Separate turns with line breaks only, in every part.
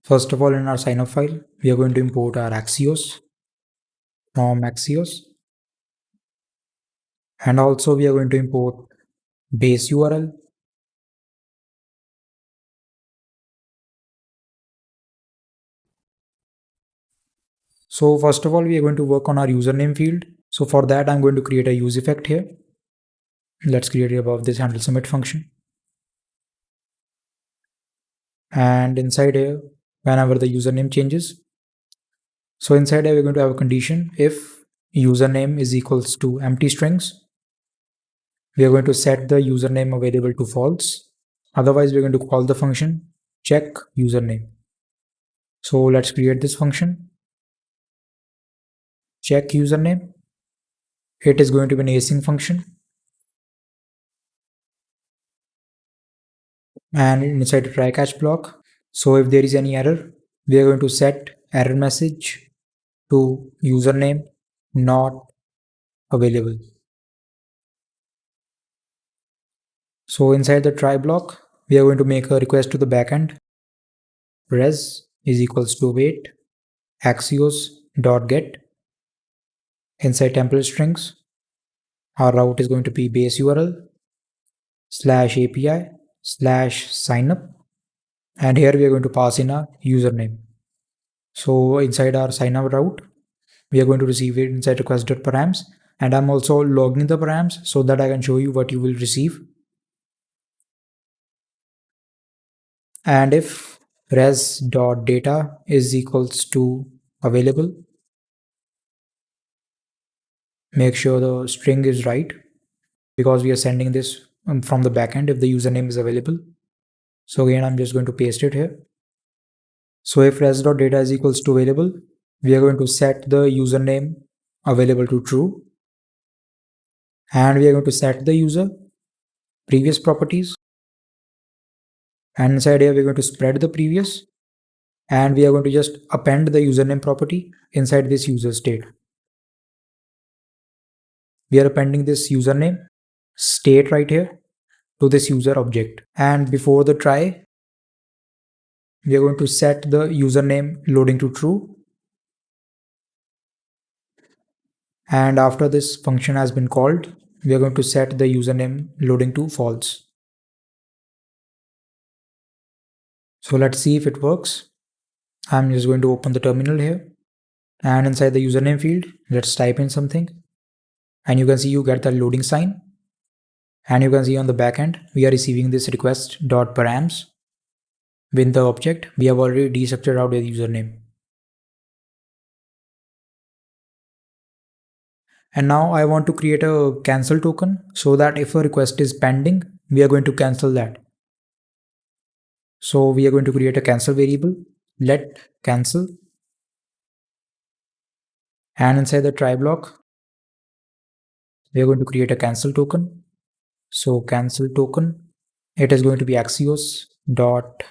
First of all, in our signup file, we are going to import our Axios from Axios. And also we are going to import base URL. So first of all, we are going to work on our username field. So for that, I'm going to create a use effect here. Let's create it above this handle submit function. And inside here, whenever the username changes, so inside here, we're going to have a condition if username is equals to empty strings. We are going to set the username available to false. Otherwise, we're going to call the function check username. So let's create this function. Check username. It is going to be an async function. And inside the try catch block. So if there is any error, we are going to set error message to username not available. So inside the try block, we are going to make a request to the backend. Res is equals to await axios.get. Inside template strings, our route is going to be base URL /API/signup. And here we are going to pass in a username. So inside our signup route, we are going to receive it inside request.params. And I'm also logging the params so that I can show you what you will receive. And if res.data is equals to available, make sure the string is right because we are sending this from the backend if the username is available. So again, I'm just going to paste it here. So if res.data is equals to available, we are going to set the username available to true. And we are going to set the user previous properties. And inside here, we're going to spread the previous. And we are going to just append the username property inside this user state. We are appending this username state right here to this user object. And before the try, we are going to set the username loading to true. And after this function has been called, we are going to set the username loading to false. So let's see if it works. I'm just going to open the terminal here. And inside the username field, let's type in something. And you can see you get the loading sign. And you can see on the backend, we are receiving this request.params. With the object, we have already destructured out the username. And now I want to create a cancel token so that if a request is pending, we are going to cancel that. So we are going to create a cancel variable, let cancel. And inside the try block, we are going to create a cancel token. So cancel token, it is going to be axios dot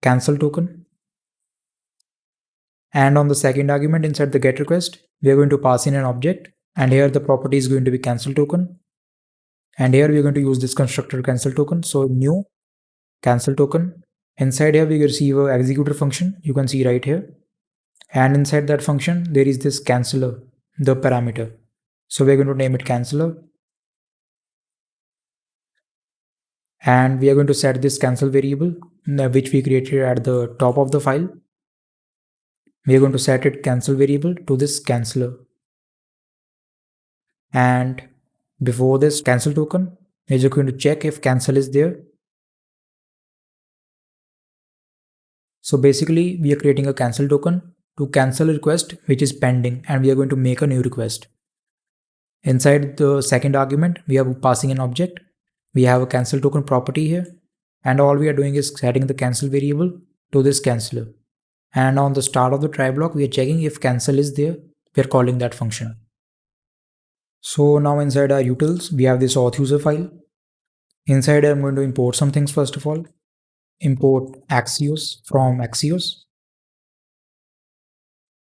cancel token. And on the second argument inside the get request, we are going to pass in an object. And here the property is going to be cancel token. And here we are going to use this constructor cancel token. So new cancel token. Inside here we receive a executor function. You can see right here. And inside that function, there is this canceller, the parameter. So we're going to name it canceller. And we are going to set this cancel variable, which we created at the top of the file. We are going to set it cancel variable to this canceller. And before this cancel token, we're just going to check if cancel is there. So basically, we are creating a cancel token to cancel a request which is pending, and we are going to make a new request. Inside the second argument, we are passing an object. We have a cancel token property here, and all we are doing is setting the cancel variable to this canceller. And on the start of the try block, we are checking if cancel is there. We are calling that function. So now inside our utils, we have this auth user file. Inside, I'm going to import some things first of all. Import Axios from Axios.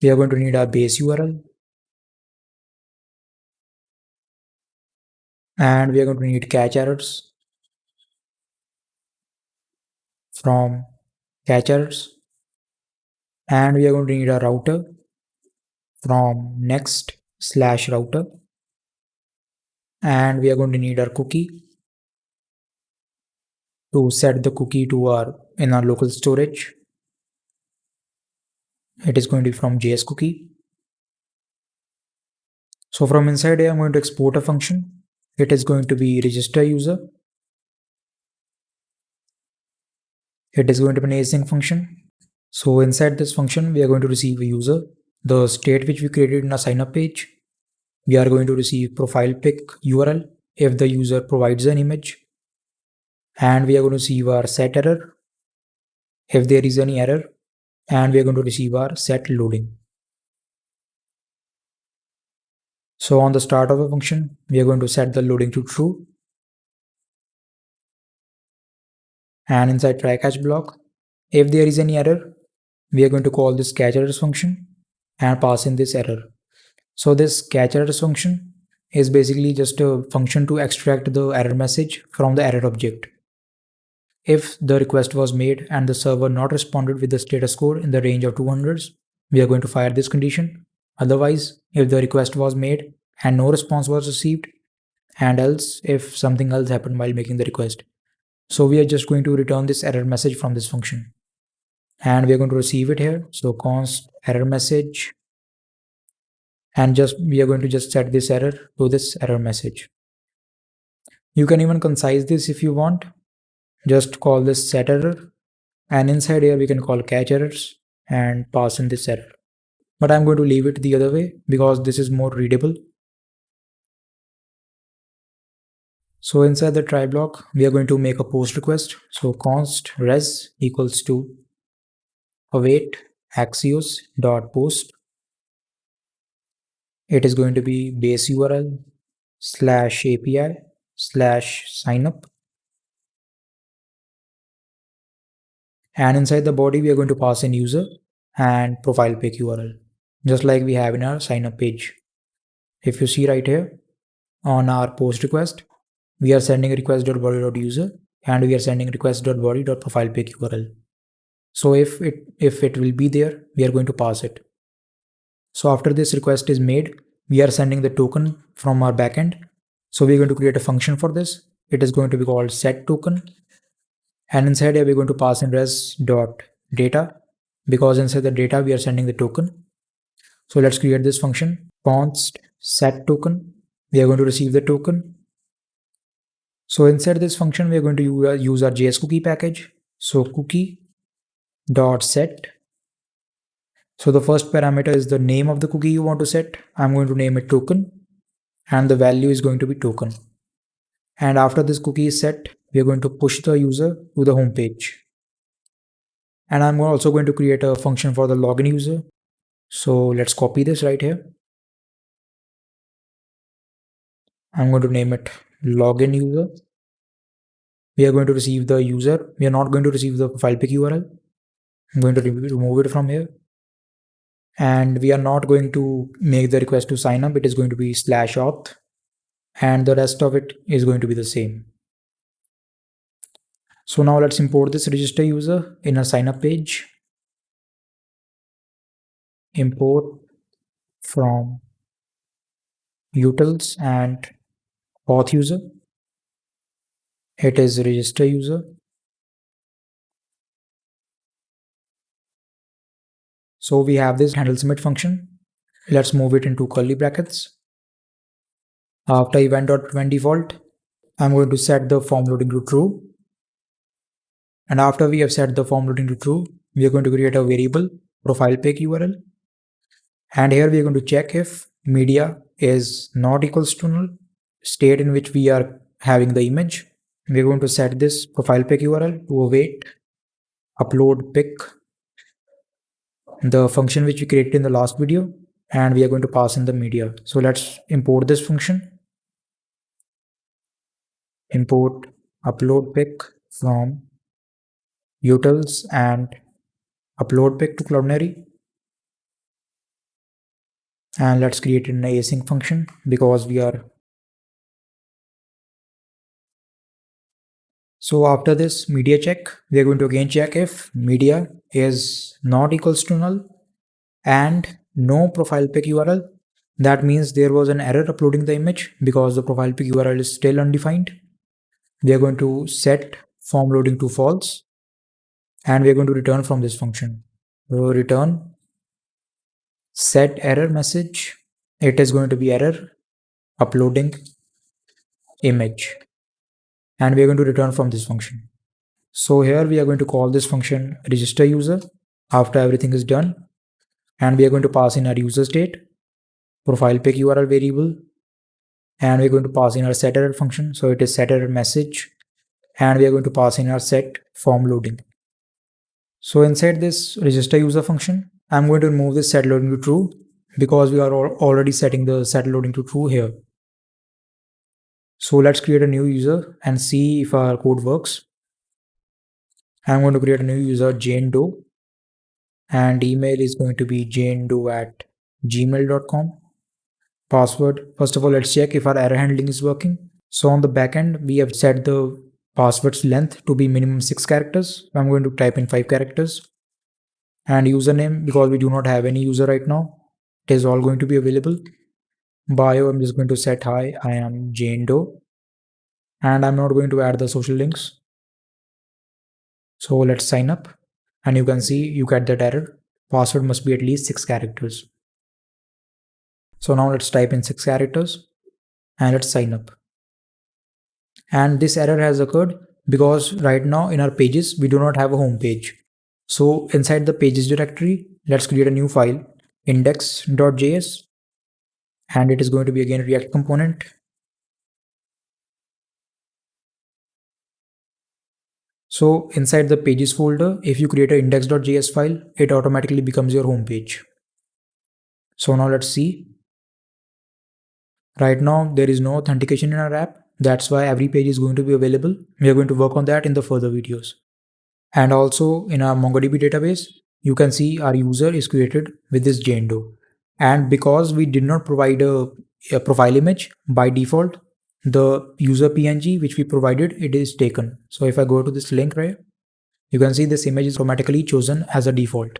We are going to need our base URL. And we are going to need catch errors from catch errors. And we are going to need a router from next/router. And we are going to need our cookie to set the cookie to our in our local storage. It is going to be from JS cookie. So from inside here, I'm going to export a function. It is going to be register user. It is going to be an async function. So inside this function, we are going to receive a user, the state which we created in our signup page. We are going to receive profile pic URL if the user provides an image. And we are going to receive our set error if there is any error. And we are going to receive our set loading. So on the start of a function, we are going to set the loading to true. And inside try catch block, if there is any error, we are going to call this catch errors function and pass in this error. So this catch errors function is basically just a function to extract the error message from the error object. If the request was made and the server not responded with the status score in the range of 200s, we are going to fire this condition. Otherwise, if the request was made and no response was received, and else if something else happened while making the request. So we are just going to return this error message from this function. And we are going to receive it here. So const error message. And we are going to just set this error to this error message. You can even concise this if you want. Just call this set error. And inside here we can call catch errors and pass in this error. But I'm going to leave it the other way because this is more readable. So inside the try block, we are going to make a post request. So const res equals to await axios.post. It is going to be base URL /API/signup. And inside the body, we are going to pass in user and profile pic URL, just like we have in our signup page. If you see right here on our post request, we are sending request.body.user and we are sending request.body.profilepic URL. So if it will be there, we are going to pass it. So after this request is made, we are sending the token from our backend. So we're going to create a function for this. It is going to be called set token. And inside here, we're going to pass in res.data because inside the data, we are sending the token. So let's create this function const set token. We are going to receive the token. So inside this function, we are going to use our JS cookie package. So cookie.set. So the first parameter is the name of the cookie you want to set. I'm going to name it token and the value is going to be token. And after this cookie is set, we are going to push the user to the home page. And I'm also going to create a function for the login user. So let's copy this right here. I'm going to name it login user. We are going to receive the user. We are not going to receive the file pic URL. I'm going to remove it from here. And we are not going to make the request to sign up. It is going to be /auth. And the rest of it is going to be the same. So now let's import this register user in a signup page. Import from utils and auth user. It is register user. So we have this handle submit function. Let's move it into curly brackets. After event.prevent default, I'm going to set the form loading to true. And after we have set the form loading to true, we are going to create a variable profile pic URL. And here we are going to check if media is not equals to null, state in which we are having the image. We're going to set this profile pic URL to await upload pic, the function which we created in the last video, and we are going to pass in the media. So let's import this function. Import upload pic from utils and upload pic to Cloudinary. And let's create an async function because we are So after this media check, we are going to again check if media is not equals to null and no profile pic URL. That means there was an error uploading the image because the profile pic URL is still undefined. We are going to set form loading to false and we are going to return from this function. So return set error message. It is going to be error uploading image and we are going to return from this function. So here we are going to call this function register user after everything is done and we are going to pass in our user state, profile pic URL variable, and we're going to pass in our set error function. So it is set error message and we are going to pass in our set form loading. So inside this register user function, I'm going to remove this set loading to true because we are already setting the set loading to true here. So let's create a new user and see if our code works. I'm going to create a new user Jane Doe and email is going to be janedoe@gmail.com. Password, first of all, let's check if our error handling is working. So on the backend, we have set the password's length to be minimum 6 characters. I'm going to type in 5 characters. And username, because we do not have any user right now, it is all going to be available. Bio, I'm just going to set hi, I am Jane Doe. And I'm not going to add the social links. So let's sign up. And you can see you get that error. Password must be at least 6 characters. So now let's type in 6 characters and let's sign up. And this error has occurred because right now in our pages, we do not have a home page. So inside the pages directory, let's create a new file, index.js, and it is going to be again a React component. So inside the pages folder, if you create an index.js file, it automatically becomes your home page. So now let's see. Right now, there is no authentication in our app. That's why every page is going to be available. We are going to work on that in the further videos. And also in our MongoDB database, you can see our user is created with this Jane Doe. And because we did not provide a profile image by default, the user PNG which we provided, it is taken. So if I go to this link right, you can see this image is automatically chosen as a default.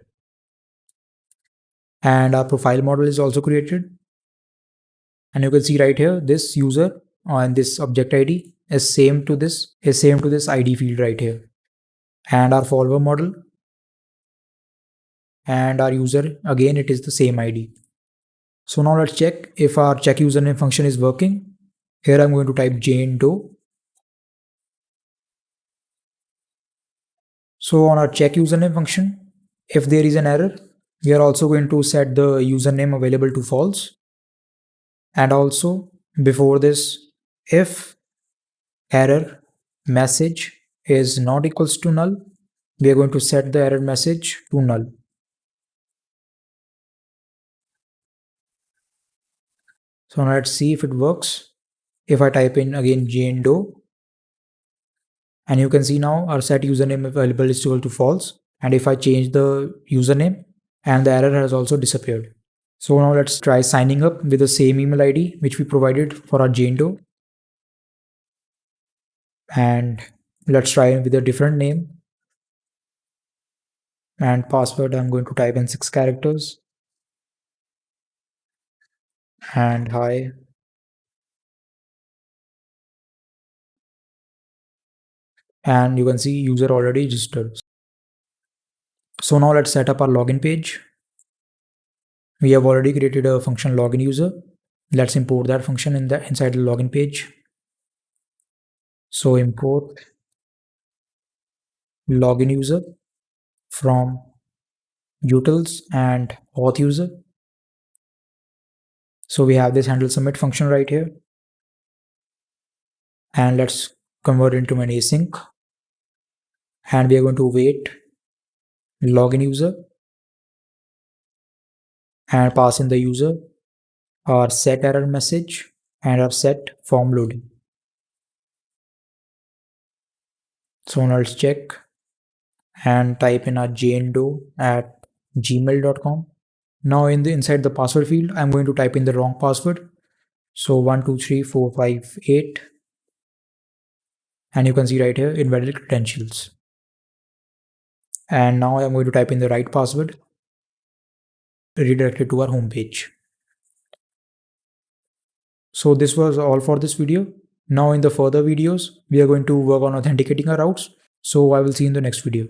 And our profile model is also created. And you can see right here, this user and this object ID is same to this ID field right here. And our follower model and our user, again, it is the same ID. So now let's check if our check username function is working. Here I'm going to type Jane Doe. So on our check username function, if there is an error, we are also going to set the username available to false. And also before this, if error message is not equals to null, we are going to set the error message to null. So now let's see if it works. If I type in again Jane Doe, and you can see now our set username available is equal to false. And if I change the username, and the error has also disappeared. So now let's try signing up with the same email ID which we provided for our Jane Doe. And let's try with a different name. And password, I'm going to type in 6 characters. And hi. And you can see user already registered. So now let's set up our login page. We have already created a function login user. Let's import that function inside the login page. So import login user from utils and auth user. So we have this handle submit function right here. And let's convert into an async. And we are going to wait login user and pass in the user, our set error message, and our set form loading. So now let's check and type in our janedoe@gmail.com. Now inside the password field, I'm going to type in the wrong password. So 123458. And you can see right here, invalid credentials. And now I'm going to type in the right password, redirected to our home page. So this was all for this video. Now in the further videos, we are going to work on authenticating our routes. So I will see you in the next video.